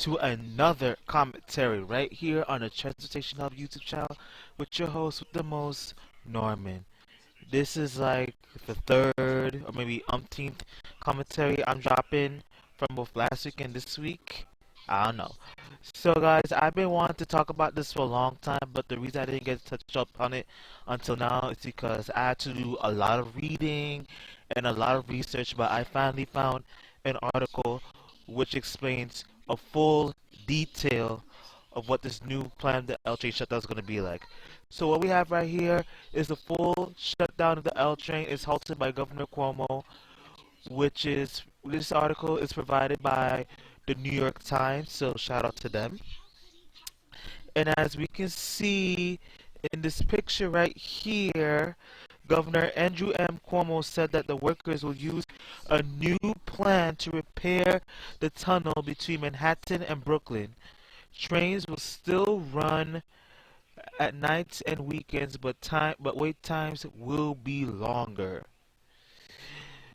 to another commentary right here on the Transportation Hub YouTube channel with your host with the most, Norman. This is like the third or maybe umpteenth commentary I'm dropping from both last week and this week. I don't know. So guys, I've been wanting to talk about this for a long time, but the reason I didn't get to touch up on it until now is because I had to do a lot of reading and a lot of research, but I finally found an article which explains a full detail of what this new plan, the L train shutdown, is going to be like. So what we have right here is the full shutdown of the L train is halted by Governor Cuomo, which is this article is provided by the New York Times, so shout out to them. And as we can see in this picture right here, Governor Andrew M. Cuomo said that the workers will use a new plan to repair the tunnel between Manhattan and Brooklyn. Trains will still run at nights and weekends, but wait times will be longer.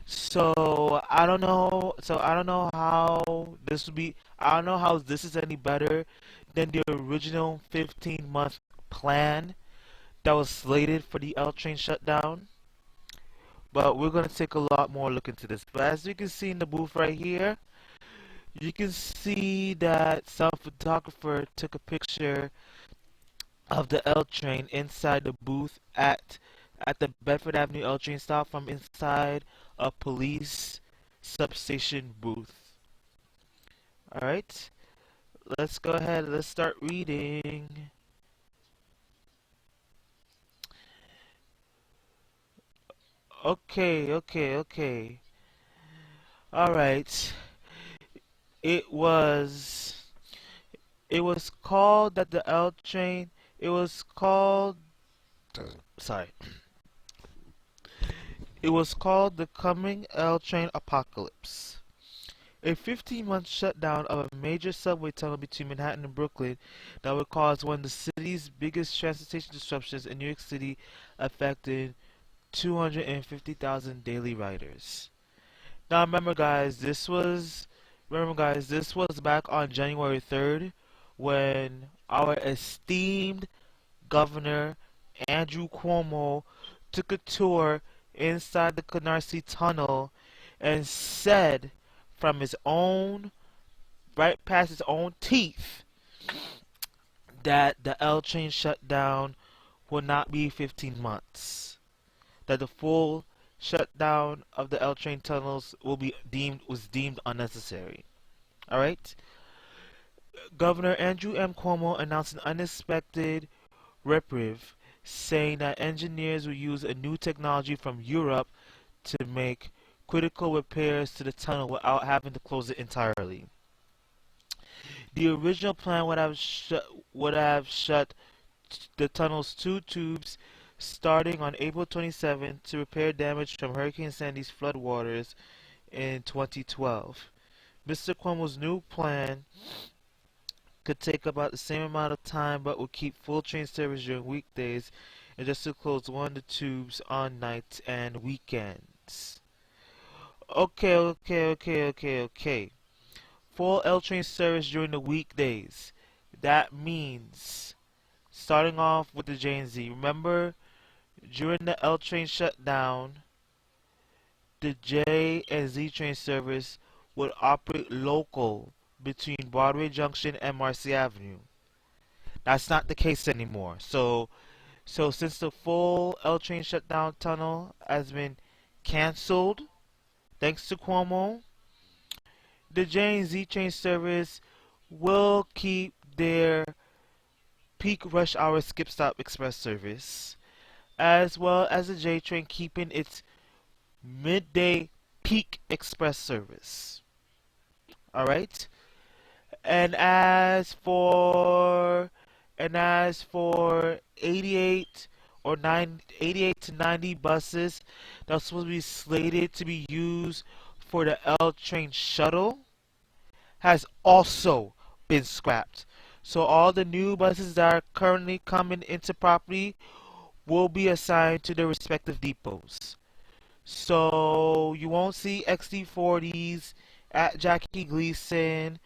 So I don't know. So I don't know how this would be. I don't know how this is any better than the original 15-month plan that was slated for the L train shutdown. But we're gonna take a lot more look into this. But as you can see in the booth right here, you can see that some photographer took a picture of the L train inside the booth at the Bedford Avenue L train stop from inside a police substation booth. Alright, let's go ahead, let's start reading. Okay. Alright. It was it was called that the L train it was called sorry. It was called the Coming L Train Apocalypse. A 15-month shutdown of a major subway tunnel between Manhattan and Brooklyn that would cause one of the city's biggest transportation disruptions in New York City, affecting 250,000 daily riders. Now remember guys, this was back on January 3rd when our esteemed Governor Andrew Cuomo took a tour inside the Canarsie Tunnel and said from his own, right past his own teeth, that the L train shutdown will not be 15 months. That the full shutdown of the L train tunnels was deemed unnecessary. All right. Governor Andrew M. Cuomo announced an unexpected reprieve, saying that engineers will use a new technology from Europe to make critical repairs to the tunnel without having to close it entirely. The original plan would have shut the tunnel's two tubes starting on April 27th to repair damage from Hurricane Sandy's floodwaters in 2012. Mr. Cuomo's new plan could take about the same amount of time but would keep full train service during weekdays and just to close one of the tubes on nights and weekends. Okay. Full L train service during the weekdays. That means starting off with the J and Z. Remember, during the L train shutdown, the J and Z train service would operate local between Broadway Junction and Marcy Avenue. That's not the case anymore. So since the full L train shutdown tunnel has been canceled, thanks to Cuomo, the J and Z train service will keep their peak rush hour skip stop express service, as well as the J train keeping its midday peak express service. Alright? And as for 88 or 88 to 90 buses that are supposed to be slated to be used for the L train shuttle has also been scrapped. So all the new buses that are currently coming into property will be assigned to their respective depots. So you won't see XD40s at Jackie Gleason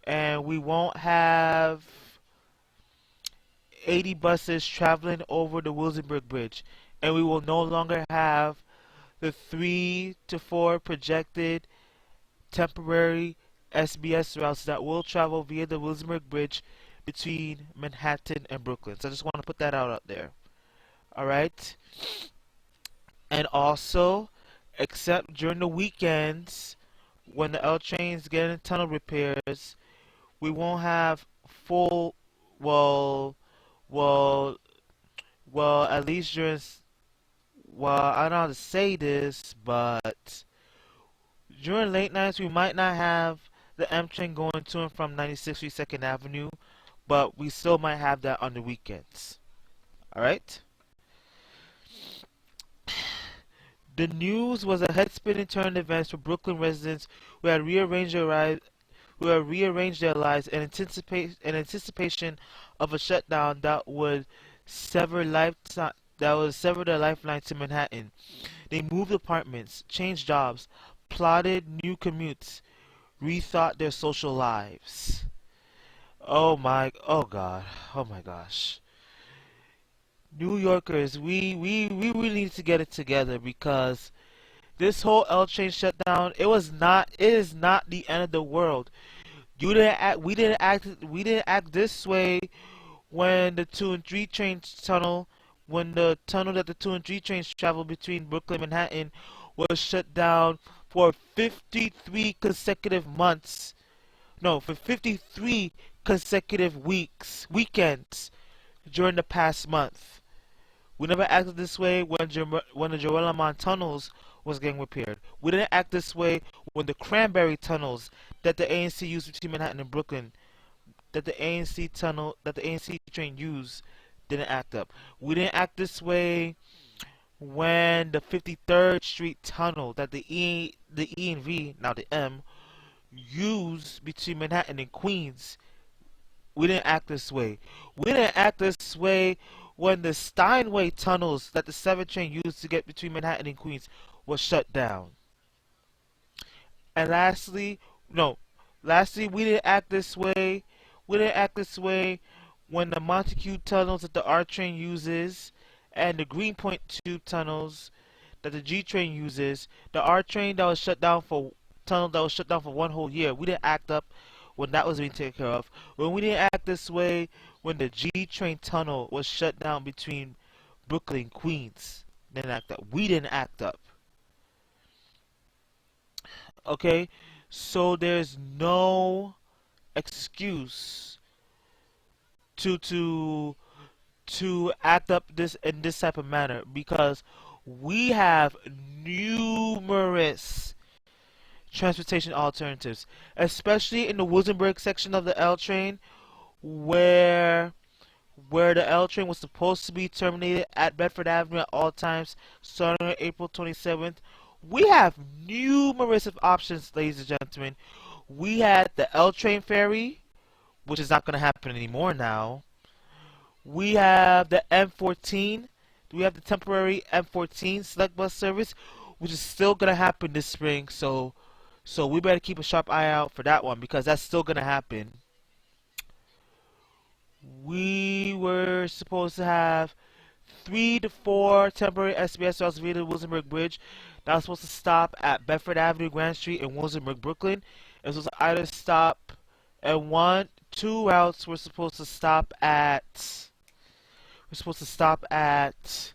and we won't have 80 buses traveling over the Wilsonburg Bridge, and we will no longer have the 3 to 4 projected temporary SBS routes that will travel via the Wilsonburg Bridge between Manhattan and Brooklyn. So I just want to put that out there. All right. And also, except during the weekends when the L trains get in tunnel repairs, we won't have full, well, well, at least during, I don't know how to say this, but during late nights we might not have the M train going to and from 96th Street 2nd Avenue, but we still might have that on the weekends. Alright? The news was a head-spinning turn event for Brooklyn residents who had rearranged their lives in anticipation of a shutdown that would sever their lifeline to Manhattan. They moved apartments, changed jobs, plotted new commutes, rethought their social lives. Oh God, oh my gosh. New Yorkers, we really need to get it together because this whole L train shutdown, it is not the end of the world. We didn't act this way when the 2 and 3 train tunnel, when the tunnel that the 2 and 3 trains travel between Brooklyn and Manhattan was shut down for 53 consecutive months. No, for 53 consecutive weekends during the past month. We never acted this way when the Joel Lamont tunnels was getting repaired. We didn't act this way when the Cranberry tunnels that the ANC used between Manhattan and Brooklyn, that the ANC train used, didn't act up. We didn't act this way when the 53rd Street tunnel that the E and V, now the M, used between Manhattan and Queens. We didn't act this way. We didn't act this way when the Steinway tunnels that the 7 train used to get between Manhattan and Queens was shut down. And lastly, we didn't act this way. We didn't act this way when the Montague tunnels that the R train uses and the Greenpoint tube tunnels that the G train uses, the R train that was shut down for tunnel that was shut down for 1 whole year. We didn't act up when that was being taken care of. When we didn't act this way when the G train tunnel was shut down between Brooklyn and Queens. Didn't act up. We didn't act up. Okay? So there's no excuse to to to act up this in this type of manner because we have numerous transportation alternatives, especially in the Wilsonburg section of the L train where the L train was supposed to be terminated at Bedford Avenue at all times starting on April 27th. We have numerous of options, ladies and gentlemen. We had the L train ferry, which is not going to happen anymore now. We have the M14. We have the temporary M14 select bus service, which is still going to happen this spring. So we better keep a sharp eye out for that one because that's still going to happen. We were supposed to have 3 to 4 temporary SBS routes via the Wilsonburg Bridge that was supposed to stop at Bedford Avenue, Grand Street, and Wilsonburg, Brooklyn. It was supposed to either stop at two routes were supposed to stop at. We're supposed to stop at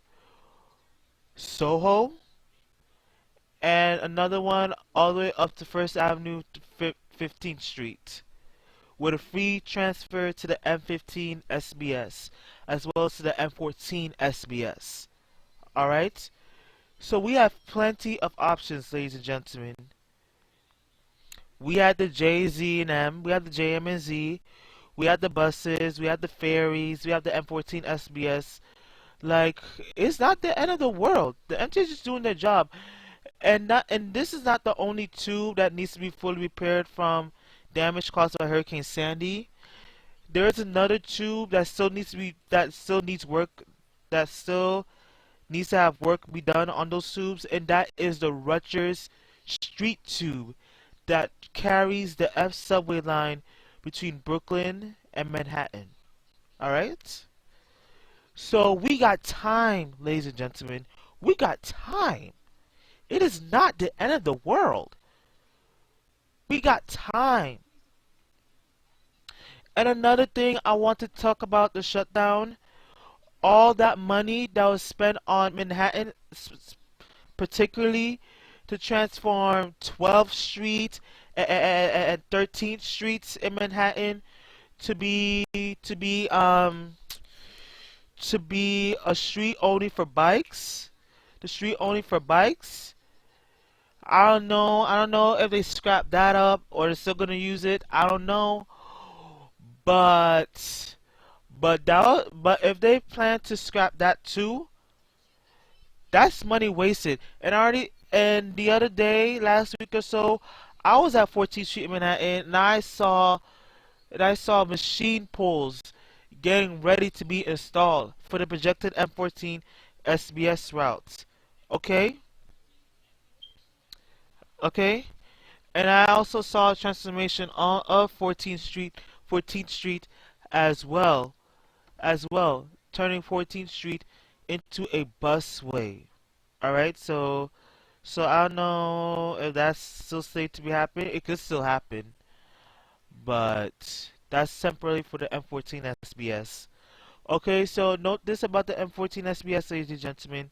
Soho, and another one all the way up to First Avenue to 15th Street, with a free transfer to the M15 SBS as well as to the M14 SBS. Alright? So we have plenty of options, ladies and gentlemen. We had the J, Z, and M. We had the JM and Z. We had the buses. We had the ferries. We have the M14 SBS. Like, it's not the end of the world. The MTA is just doing their job. And this is not the only tube that needs to be fully repaired from damage caused by Hurricane Sandy. There is another tube that still needs to be that still needs to have work be done on those tubes, and that is the Rutgers Street Tube that carries the F subway line between Brooklyn and Manhattan. All right? So we got time, ladies and gentlemen. We got time. It is not the end of the world. We got time. And another thing I want to talk about the shutdown, all that money that was spent on Manhattan, particularly to transform 12th Street and 13th Streets in Manhattan to be to be um to be a street only for bikes. The street only for bikes. I don't know. I don't know if they scrapped that up or they're still gonna use it. I don't know. But but if they plan to scrap that too, that's money wasted. And the other day, last week or so, I was at 14th Street in Manhattan and I saw machine pulls getting ready to be installed for the projected M14 SBS routes. Okay? Okay? And I also saw a transformation of 14th Street as well, turning 14th Street into a busway. All right, so I don't know if that's still safe to be happening. It could still happen, but that's temporarily for the M14 SBS. Okay, so note this about the M14 SBS, ladies and gentlemen.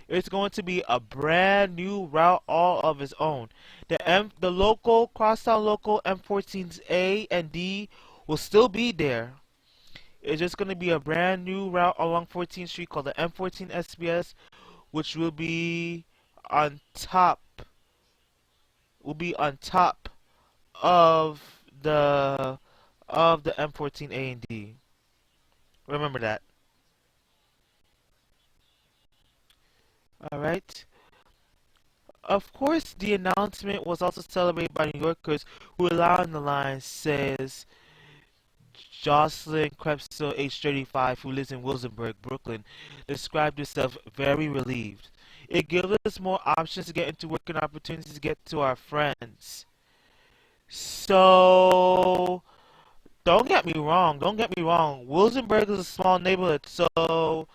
It's going to be a brand new route all of its own. The local crosstown local M14s A and D will still be there. It's just going to be a brand new route along 14th Street called the M14 SBS, which on top will be on top of the M14 A and D. Remember that. All right. Of course, the announcement was also celebrated by New Yorkers who rely on the line, says Jocelyn Krebsel, age 35, who lives in Williamsburg, Brooklyn, described herself very relieved. It gives us more options to get into work and opportunities to get to our friends. So, don't get me wrong, don't get me wrong. Williamsburg is a small neighborhood, so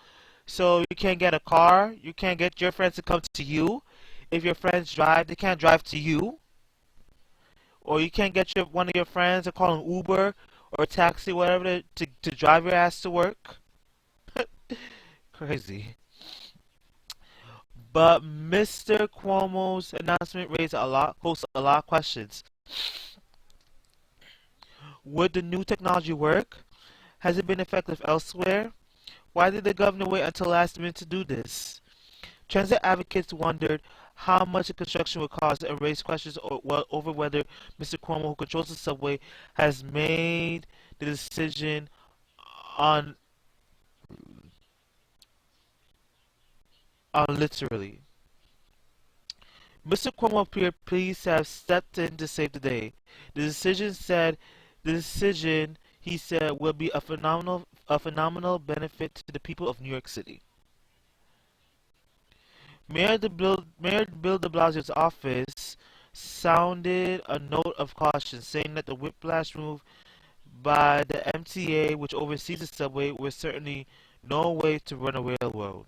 you can't get a car, you can't get your friends to come to you. If your friends drive, they can't drive to you. Or you can't get one of your friends to call an Uber or a taxi, whatever, to drive your ass to work. Crazy. But Mr. Cuomo's announcement posed a lot of questions. Would the new technology work? Has it been effective elsewhere? Why did the governor wait until last minute to do this? Transit advocates wondered how much the construction would cost and raised questions over whether Mr. Cuomo, who controls the subway, has made the decision on, literally. Mr. Cuomo appeared pleased to have stepped in to save the day. The decision, he said, will be a phenomenal benefit to the people of New York City. Mayor Bill de Blasio's office sounded a note of caution, saying that the whiplash move by the MTA, which oversees the subway, was certainly no way to run a railroad.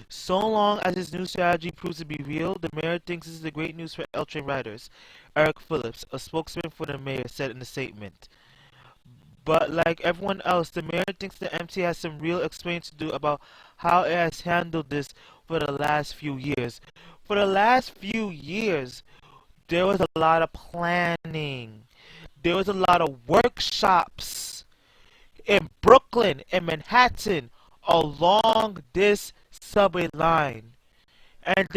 So long as his new strategy proves to be real, the mayor thinks this is great news for L train riders. Eric Phillips, a spokesman for the mayor, said in a statement. But like everyone else, the mayor thinks the MTA has some real explaining to do about how it has handled this for the last few years. For the last few years, there was a lot of planning. There was a lot of workshops in Brooklyn and Manhattan along this subway line. And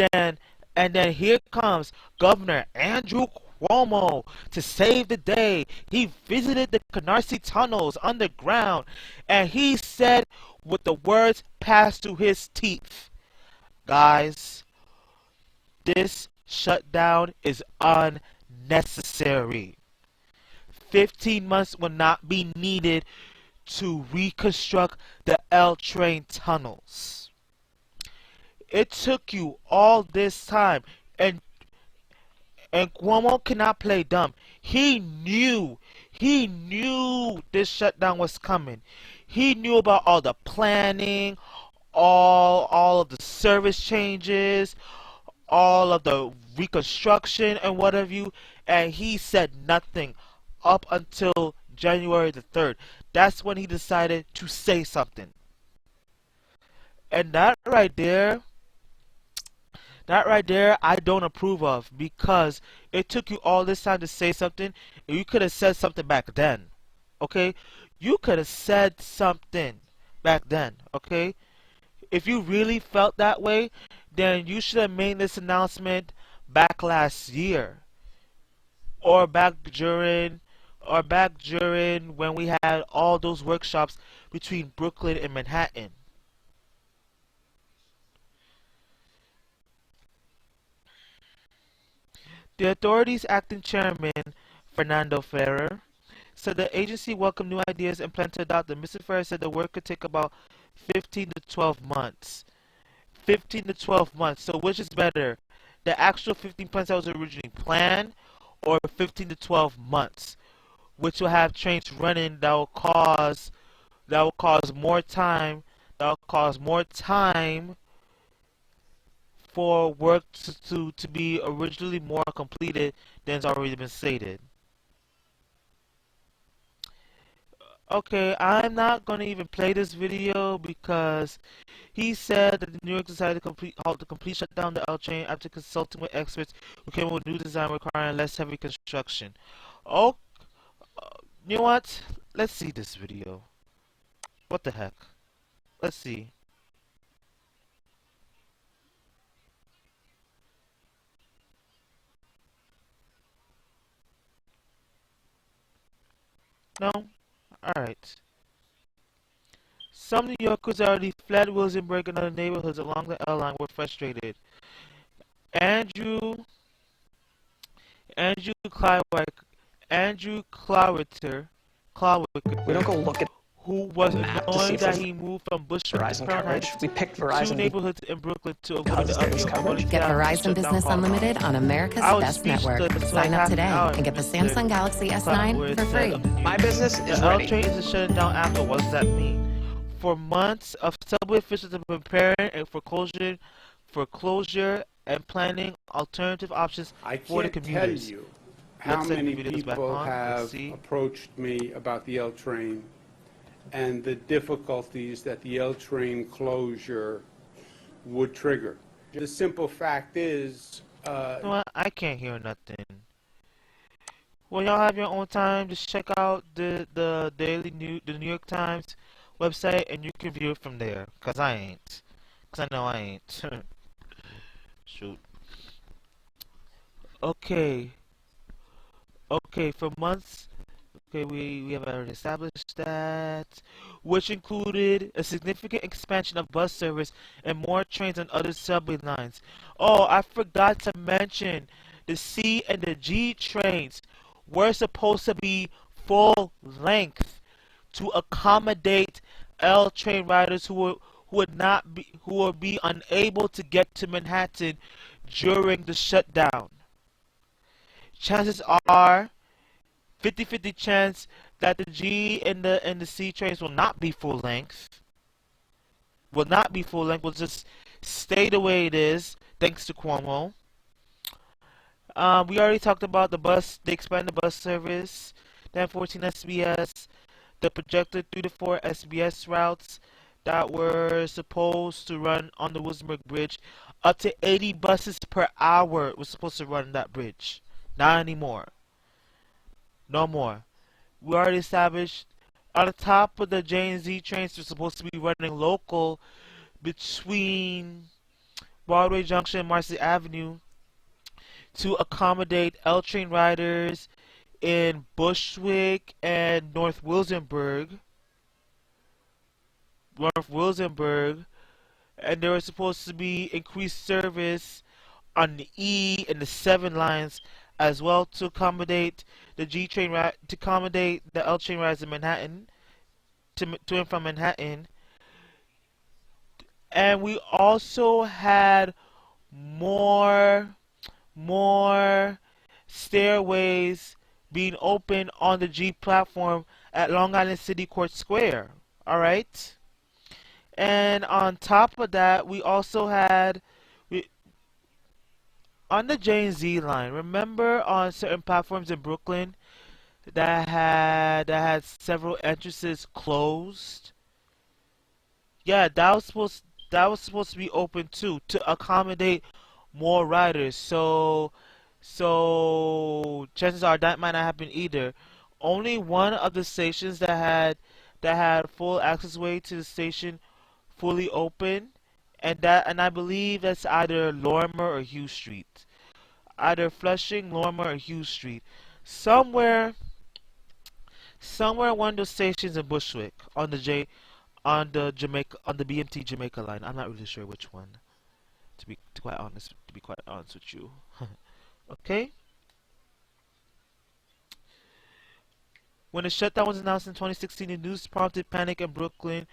then here comes Governor Andrew Cuomo to save the day. He visited the Canarsie tunnels underground and he said with the words passed through his teeth, guys, this shutdown is unnecessary. 15 months will not be needed to reconstruct the L train tunnels. It took you all this time, and And Cuomo cannot play dumb. He knew this shutdown was coming. He knew about all the planning, all of the service changes, all of the reconstruction and what have you, and he said nothing up until January the 3rd. That's when he decided to say something. And that right there, I don't approve of because it took you all this time to say something, and you could have said something back then. Okay? You could have said something back then. Okay? If you really felt that way, then you should have made this announcement back last year or back during when we had all those workshops between Brooklyn and Manhattan. The authority's acting chairman, Fernando Ferrer, said the agency welcomed new ideas and planned to adopt them. Mr. Ferrer said the work could take about 15 to 12 months. 15 to 12 months. So which is better? The actual 15 months that was originally planned or 15 to 12 months, which will have trains running that will cause more time for work to be originally more completed than has already been stated. Okay, I'm not going to even play this video because he said that the New York decided to halt the complete shutdown of the L train after consulting with experts who came up with new design requiring less heavy construction. Oh, you know what? Let's see this video. What the heck? Let's see. No? Alright. Some New Yorkers already fled Williamsburg and other neighborhoods along the L line were frustrated. Andrew Andrew Clywick Andrew We don't Clowicker, go look at who was the map to see annoyed if that there's he moved from Bushwick to Verizon Crown coverage. Heights, We picked two Verizon neighborhoods in Brooklyn, to avoid because the there's upheaval coverage. and Get multi-cab Verizon shutdown Business called off. Unlimited on America's I was best network. speechless for Sign like up half an today hour, and get the Mr. Samsung Galaxy Where S9 it for said free. of the My news. business The is L ready. train is shutting down after. What does that mean? For months, of subway officials have been preparing for closure and planning alternative options I for the can't tell commuters. you how Let's say the many video's back people on. Let's have see. approached me about the L train and the difficulties that the L train closure would trigger. The simple fact is, You know what? I can't hear nothing. When y'all have your own time, just check out the New York Times website, and you can view it from there. Cause I ain't. Cause I know I ain't. Shoot. Okay. Okay. For months. Okay, we have already established that, which included a significant expansion of bus service and more trains on other subway lines. Oh, I forgot to mention the C and the G trains were supposed to be full length to accommodate L train riders who would be unable to get to Manhattan during the shutdown. Chances are 50-50 chance that the G and the C trains will not be full length. Will not be full length. Will just stay the way it is, thanks to Cuomo. We already talked about the bus. They expanded the bus service. Then 14 SBS. The projected 3 to 4 SBS routes that were supposed to run on the Williamsburg Bridge. Up to 80 buses per hour was supposed to run on that bridge. Not anymore. No more. We already established on the top of the J and Z trains are supposed to be running local between Broadway Junction and Marcy Avenue to accommodate L train riders in Bushwick and North Williamsburg, and there was supposed to be increased service on the E and the 7 lines as well to accommodate the to accommodate the L train rides in Manhattan to and from Manhattan. And we also had more stairways being open on the G platform at Long Island City Court Square. All right. And on top of that, we also had we, on the J and Z line. Remember on certain platforms in Brooklyn that had several entrances closed. Yeah, that was supposed to be open too to accommodate more riders. So chances are that might not happen either. Only one of the stations that had full accessway to the station fully open, and I believe that's either Lorimer or Hugh Street, either Flushing, Lorimer, or Hugh Street, somewhere somewhere one of those stations in Bushwick on the BMT Jamaica line. I'm not really sure which one. To be quite honest with you. Okay. When the shutdown was announced in 2016, the news prompted panic in Brooklyn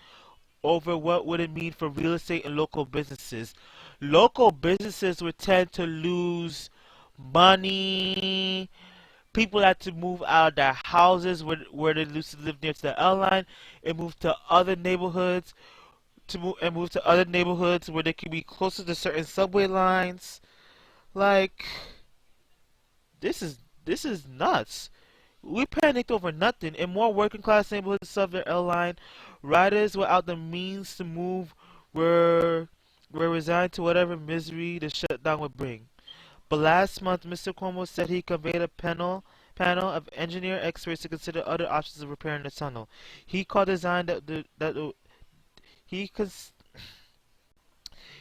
over what would it mean for real estate and local businesses. Local businesses would tend to lose money. People had to move out of their houses where they used to live near to the L line and move to other neighborhoods where they could be closer to certain subway lines. Like this is nuts. We panicked over nothing. In more working class neighborhoods of the L line, riders without the means to move were were resigned to whatever misery the shutdown would bring. But last month, Mr. Cuomo said he convened a panel of engineer experts to consider other options of repairing the tunnel. He called design that he cons-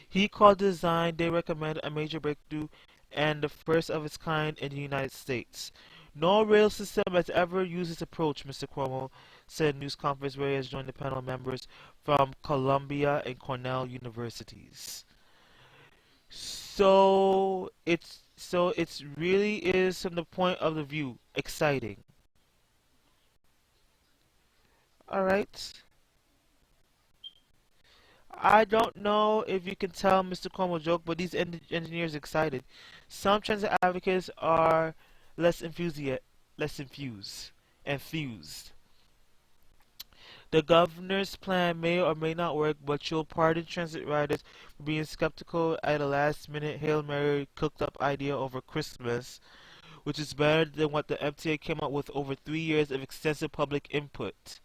he called design they recommend a major breakthrough and the first of its kind in the United States. No rail system has ever used this approach, Mr. Cuomo said in a news conference where he has joined the panel members from Columbia and Cornell universities. So it's really is from the point of the view exciting. All right. I don't know if you can tell Mr. Cuomo joke, but these engineers are excited. Some transit advocates are less less enthused. The governor's plan may or may not work, but you'll pardon transit riders for being skeptical at a last-minute Hail Mary cooked-up idea over Christmas, which is better than what the MTA came up with over 3 years of extensive public input,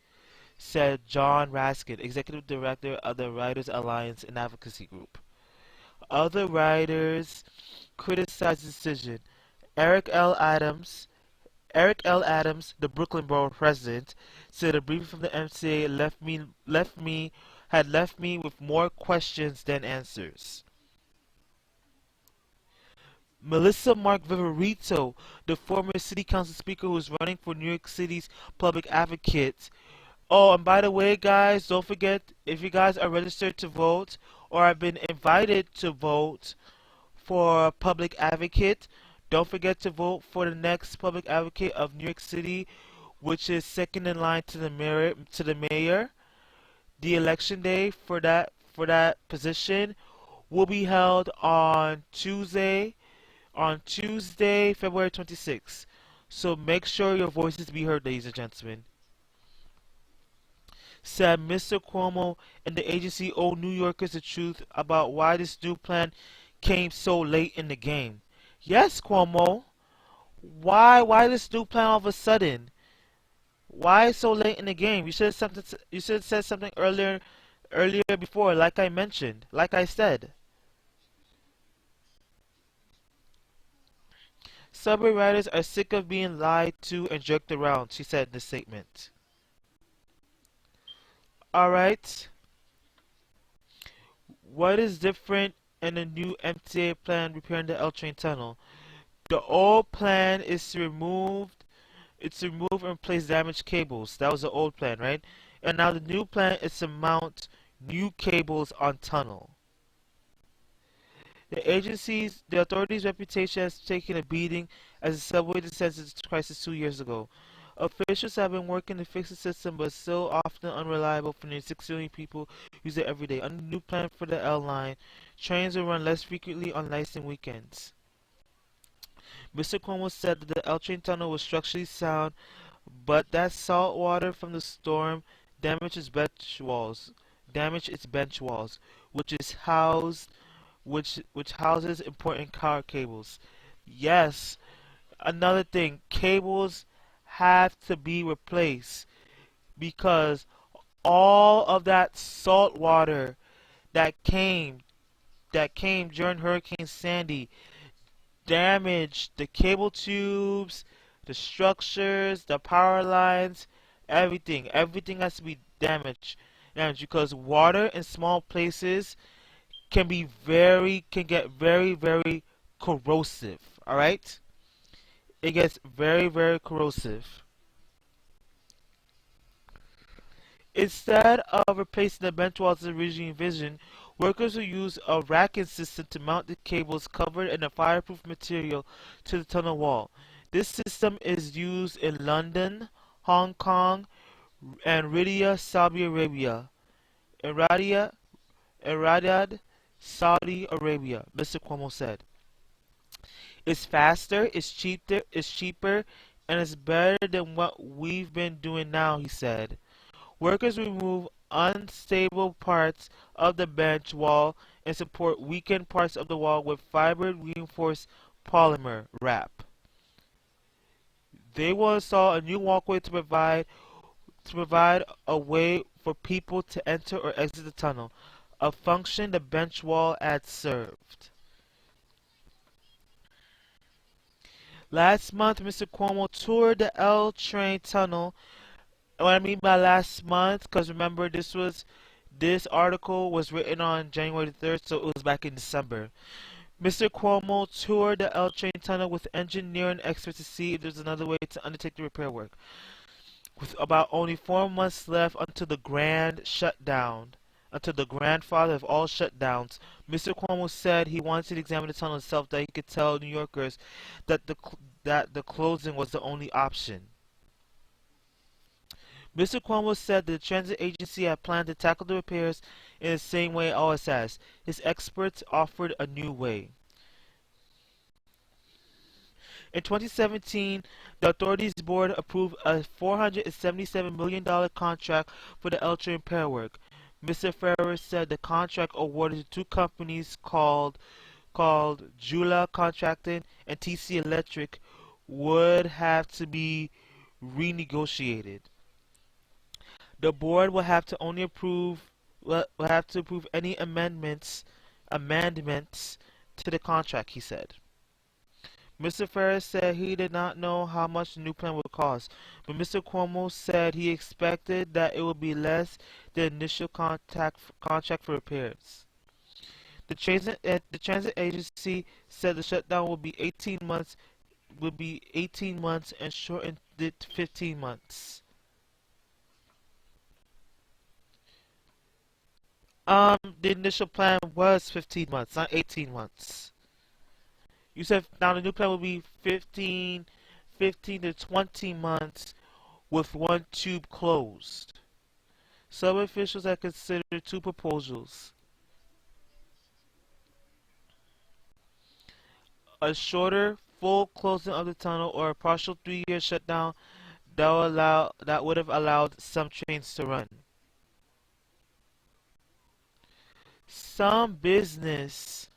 said John Raskin, executive director of the Riders Alliance and Advocacy Group. Other riders criticized the decision. Eric L. Adams, Eric L. Adams, the Brooklyn Borough president, said a briefing from the MTA left me with more questions than answers. Melissa Mark Viverito, the former city council speaker who is running for New York City's public advocate. Oh, and by the way, guys, don't forget if you guys are registered to vote or have been invited to vote for public advocate, don't forget to vote for the next public advocate of New York City, which is second in line to the mayor. The election day for that position will be held on Tuesday, February 26th. So make sure your voices be heard, ladies and gentlemen. Said Mr. Cuomo and the agency owe New Yorkers the truth about why this new plan came so late in the game. Yes, Cuomo. Why this new plan all of a sudden? Why so late in the game? You should have said something earlier before, like I mentioned, like I said. Subway riders are sick of being lied to and jerked around, she said in the statement. Alright, what is different in the new MTA plan repairing the L train tunnel? The old plan is to remove and replace damaged cables. That was the old plan, right? And now the new plan is to mount new cables on tunnel. The authority's reputation has taken a beating as the subway descends into crisis 2 years ago. Officials have been working to fix the system, but still often unreliable for nearly 6 million people use it every day. Under the new plan for the L line, trains will run less frequently on nights and weekends. Mr. Cuomo said that the L train tunnel was structurally sound, but that salt water from the storm damaged its bench walls, which is housed which houses important car cables. Yes, another thing, cables have to be replaced because all of that salt water that came during Hurricane Sandy damaged the cable tubes, the structures, the power lines, everything. Everything has to be damaged because water in small places can get very corrosive. All right, it gets very corrosive. Instead of replacing the bench walls as originally envisioned, workers will use a racking system to mount the cables covered in a fireproof material to the tunnel wall. This system is used in London, Hong Kong, and Riyadh, Saudi Arabia. In Riyadh, Saudi Arabia, Mr. Cuomo said. It's faster, it's cheaper, and it's better than what we've been doing now, he said. Workers remove unstable parts of the bench wall and support weakened parts of the wall with fiber reinforced polymer wrap. They will install a new walkway to provide a way for people to enter or exit the tunnel, a function the bench wall had served. Last month, Mr. Cuomo toured the L train tunnel. What I mean by last month, because remember this article was written on January 3rd, so it was back in December. Mr. Cuomo toured the L train tunnel with engineering experts to see if there's another way to undertake the repair work. With about only 4 months left until the grand shutdown, until the grandfather of all shutdowns, Mr. Cuomo said he wanted to examine the tunnel itself that he could tell New Yorkers that the closing was the only option. Mr. Cuomo said that the transit agency had planned to tackle the repairs in the same way it always has. His experts offered a new way. In 2017, the authorities board approved a $477 million contract for the L train repair work. Mr. Ferrer said the contract awarded to two companies called Jula Contracting and TC Electric would have to be renegotiated. The board will have to only approve will have to approve any amendments to the contract, he said. Mr. Ferris said he did not know how much the new plan would cost, but Mr. Cuomo said he expected that it would be less than the initial contract for repairs. The transit agency said the shutdown would be 18 months and shortened it to 15 months. The initial plan was 15 months, not 18 months. You said now the new plan will be 15 to 20 months with one tube closed. Some officials have considered two proposals: a shorter, full closing of the tunnel or a partial 3-year shutdown that would have allowed some trains to run. Some business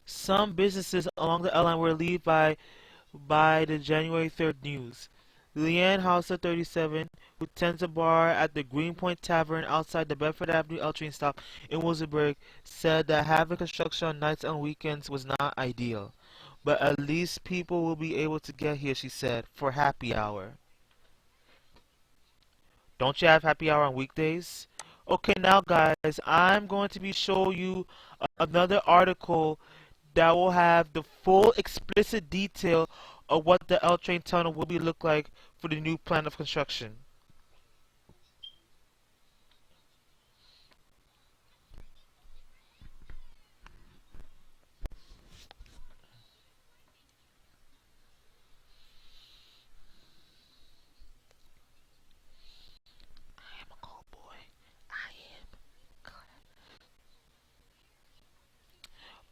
some businesses along the L line were relieved by the January 3rd news. Leanne Hauser, 37, who tends a bar at the Greenpoint Tavern outside the Bedford Avenue L train stop in Williamsburg, said that having construction on nights and weekends was not ideal. But at least people will be able to get here, she said, for happy hour. Don't you have happy hour on weekdays? Okay, now guys, I'm going to be showing you another article that will have the full explicit detail of what the L train tunnel will be look like for the new plan of construction. I am a cold boy. I am.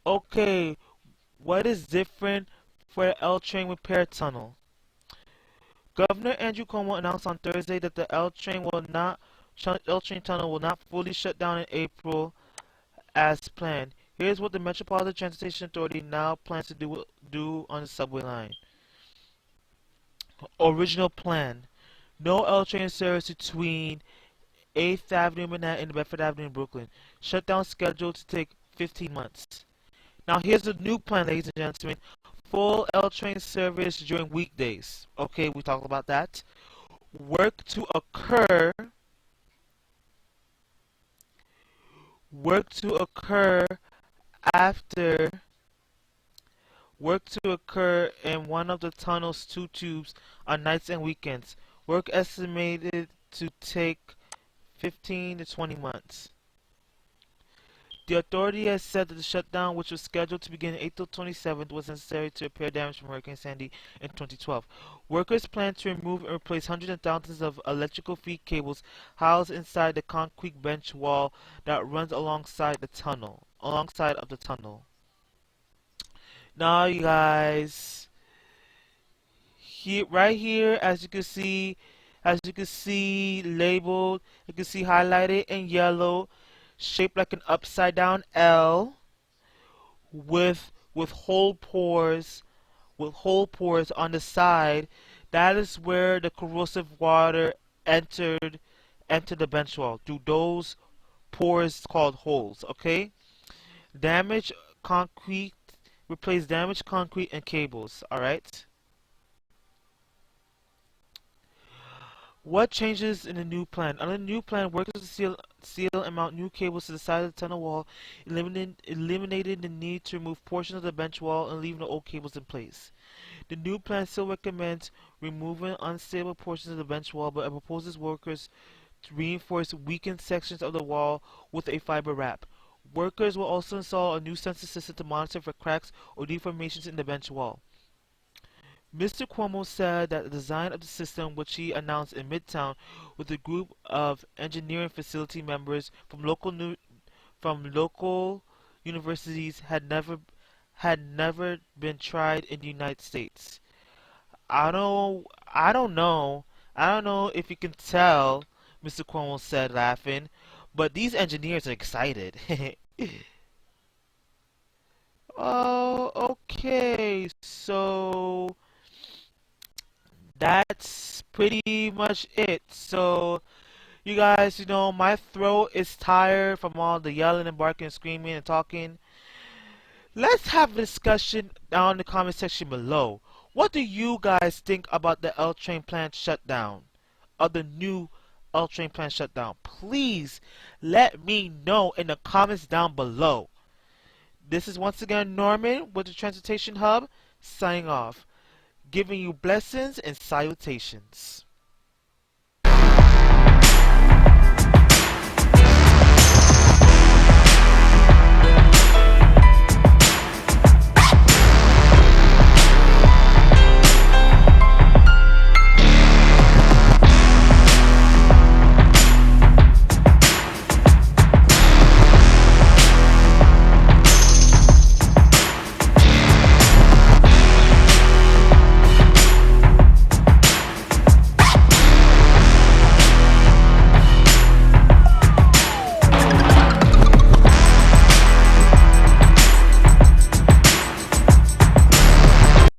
Okay, What is different for the L train repair tunnel? Governor Andrew Cuomo announced on Thursday that the L train tunnel will not fully shut down in April as planned. Here's what the Metropolitan Transportation Authority now plans to do on the subway line. Original plan: no L train service between 8th Avenue in Manhattan and Bedford Avenue in Brooklyn. Shutdown scheduled to take 15 months. Now here's the new plan, ladies and gentlemen. Full L train service during weekdays. Okay, we talked about that. Work to occur. Work to occur after. Work to occur in one of the tunnel's two tubes on nights and weekends. Work estimated to take 15 to 20 months. The authority has said that the shutdown, which was scheduled to begin April 27th, was necessary to repair damage from Hurricane Sandy in 2012. Workers plan to remove and replace hundreds of thousands of electrical feed cables housed inside the concrete bench wall that runs alongside of the tunnel. Now, you guys, here, right here, as you can see, labeled, you can see highlighted in yellow, shaped like an upside down L, with hole pores on the side. That is where the corrosive water entered entered the bench wall through those pores called holes. Okay, damaged concrete, replace damaged concrete and cables. All right. What changes in the new plan? Under the new plan, workers will seal and mount new cables to the side of the tunnel wall, eliminating the need to remove portions of the bench wall and leaving the old cables in place. The new plan still recommends removing unstable portions of the bench wall, but it proposes workers to reinforce weakened sections of the wall with a fiber wrap. Workers will also install a new sensor system to monitor for cracks or deformations in the bench wall. Mr. Cuomo said that the design of the system, which he announced in Midtown with a group of engineering facility members from local universities, had never been tried in the United States. I don't know. I don't know if you can tell, Mr. Cuomo said, laughing, but these engineers are excited. Oh, okay. So that's pretty much it. So, you guys, my throat is tired from all the yelling and barking and screaming and talking. Let's have a discussion down in the comment section below. What do you guys think about the L train plant shutdown? Of the new L train plant shutdown? Please let me know in the comments down below. This is once again Norman with the Transportation Hub, signing off, giving you blessings and salutations.